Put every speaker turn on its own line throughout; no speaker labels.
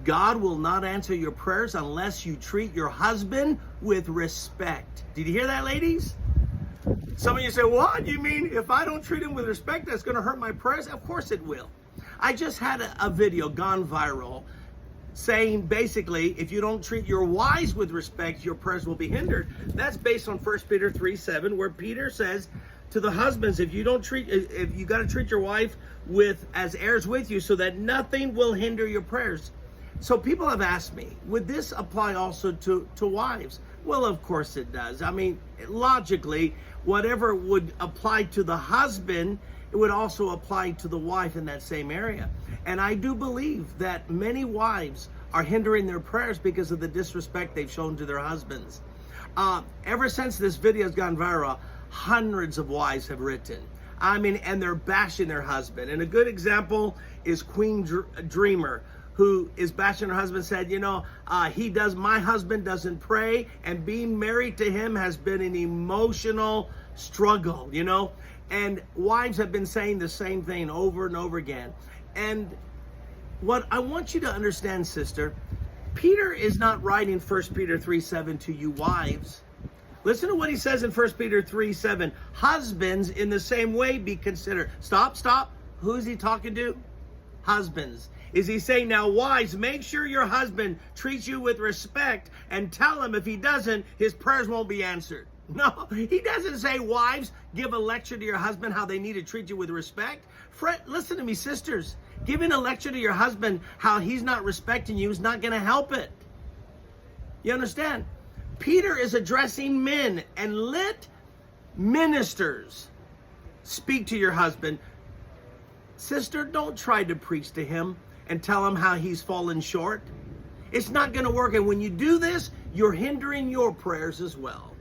God will not answer your prayers unless you treat your husband with respect. Did you hear that, ladies? Some of you say, what? You mean if I don't treat him with respect, that's going to hurt my prayers? Of course it will. I just had a video gone viral saying basically, if you don't treat your wives with respect, your prayers will be hindered. That's based on 1 Peter 3:7, where Peter says to the husbands, if you got to treat your wife as heirs with you, so that nothing will hinder your prayers. So people have asked me, would this apply also to wives? Well, of course it does. I mean, logically, whatever would apply to the husband, it would also apply to the wife in that same area. And I do believe that many wives are hindering their prayers because of the disrespect they've shown to their husbands. Ever since this video has gone viral, hundreds of wives have written. I mean, and they're bashing their husband. And a good example is Queen Dreamer, who is bashing her husband, said, my husband doesn't pray, and being married to him has been an emotional struggle, And wives have been saying the same thing over and over again. And what I want you to understand, sister, Peter is not writing 1 Peter 3:7 to you wives. Listen to what he says in 1 Peter 3:7. Husbands, in the same way, be considered. Stop. Who is he talking to? Husbands. Is he saying, now wives, make sure your husband treats you with respect, and tell him if he doesn't, his prayers won't be answered? No, he doesn't say, wives, give a lecture to your husband how they need to treat you with respect. Listen to me, sisters. Giving a lecture to your husband how he's not respecting you is not going to help it. You understand? Peter is addressing men, and let ministers speak to your husband. Sister, don't try to preach to him and tell him how he's fallen short. It's not going to work. And when you do this, you're hindering your prayers as well.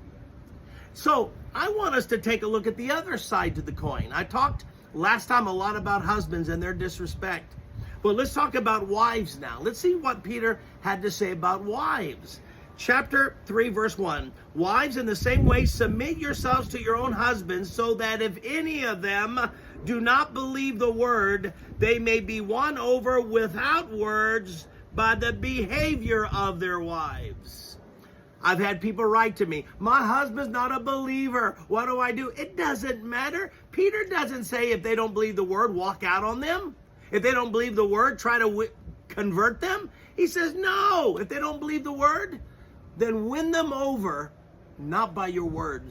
So I want us to take a look at the other side to the coin. I talked last time a lot about husbands and their disrespect. But let's talk about wives now. Let's see what Peter had to say about wives. Chapter 3, verse 1. Wives, in the same way, submit yourselves to your own husbands, so that if any of them do not believe the word, they may be won over without words by the behavior of their wives. I've had people write to me, my husband's not a believer. What do I do? It doesn't matter. Peter doesn't say if they don't believe the word, walk out on them. If they don't believe the word, try to convert them. He says, no, if they don't believe the word, then win them over, not by your words.